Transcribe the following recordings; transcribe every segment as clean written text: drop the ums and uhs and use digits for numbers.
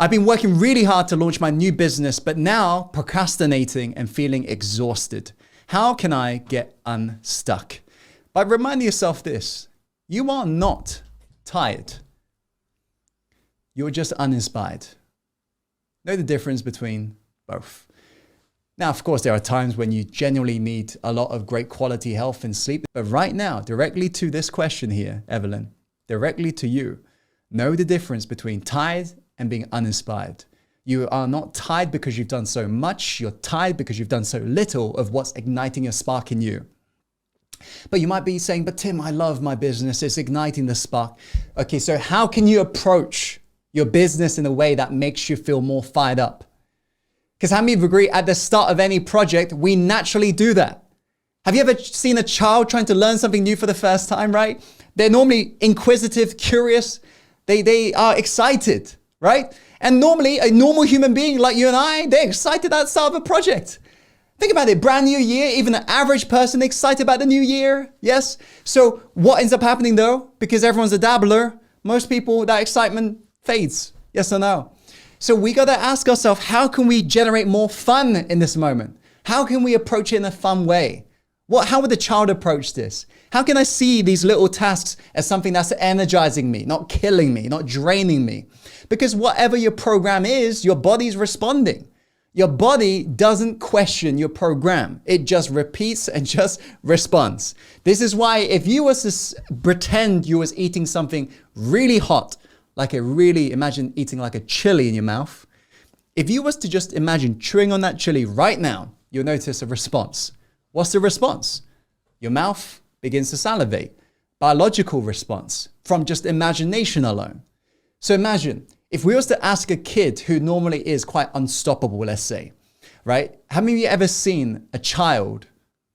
I've been working really hard to launch my new business, but now procrastinating and feeling exhausted. How can I get unstuck? By reminding yourself this, you are not tired. You're just uninspired. Know the difference between both. Now, of course, there are times when you genuinely need a lot of great quality health and sleep. But right now, directly to this question here, Evelyn, directly to you, know the difference between tired and being uninspired. You are not tired because you've done so much. You're tired because you've done so little of what's igniting a spark in you. But you might be saying, but Tim, I love my business. It's igniting the spark. Okay, so how can you approach your business in a way that makes you feel more fired up? Because how many of you agree at the start of any project, we naturally do that? Have you ever seen a child trying to learn something new for the first time, right? They're normally inquisitive, curious. They are excited, right? And normally a normal human being like you and I, they're excited at the start of a project. Think about it, brand new year, even an average person excited about the new year, yes? So what ends up happening though, because everyone's a dabbler, most people, that excitement fades, yes or no? So we gotta ask ourselves, how can we generate more fun in this moment? How can we approach it in a fun way? How would the child approach this? How can I see these little tasks as something that's energizing me, not killing me, not draining me? Because whatever your program is, your body's responding. Your body doesn't question your program. It just repeats and just responds. This is why if you was to pretend you was eating something really hot, imagine eating like a chili in your mouth. If you was to just imagine chewing on that chili right now, you'll notice a response. What's the response? Your mouth begins to salivate. Biological response from just imagination alone. So imagine, if we was to ask a kid who normally is quite unstoppable, let's say, right? How many of you ever seen a child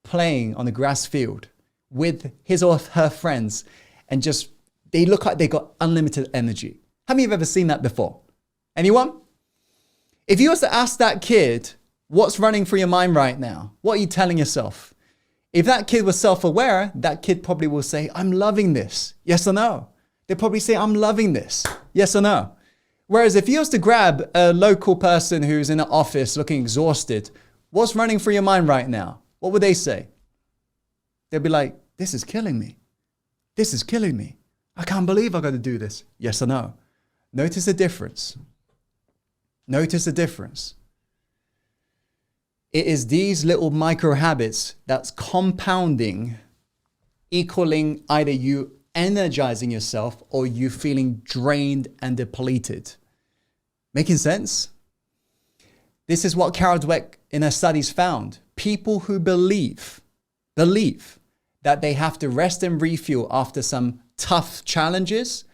playing on a grass field with his or her friends and just, they look like they got unlimited energy? How many of you have ever seen that before? Anyone? If you was to ask that kid, what's running through your mind right now? What are you telling yourself? If that kid was self-aware, that kid probably will say, I'm loving this. Yes or no? They'll probably say, I'm loving this. Yes or no? Whereas if you was to grab a local person who's in an office looking exhausted, what's running through your mind right now? What would they say? They'd be like, this is killing me. This is killing me. I can't believe I got to do this. Yes or no? Notice the difference. Notice the difference. It is these little micro habits that's compounding, equaling either you energizing yourself or you feeling drained and depleted. Making sense? This is what Carol Dweck in her studies found. People who believe that they have to rest and refuel after some tough challenges,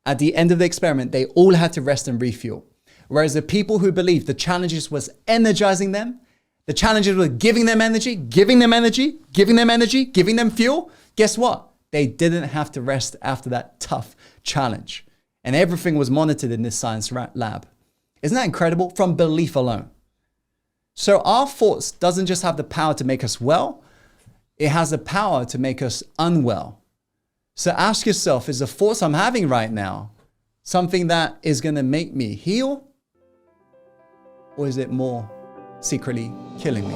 at the end of the experiment, they all had to rest and refuel. Whereas the people who believed the challenges was energizing them, the challenges were giving them energy, giving them fuel, guess what? They didn't have to rest after that tough challenge. And everything was monitored in this science lab. Isn't that incredible? From belief alone. So our thoughts doesn't just have the power to make us well, it has the power to make us unwell. So ask yourself, is the thoughts I'm having right now something that is going to make me heal? Or is it more secretly killing me?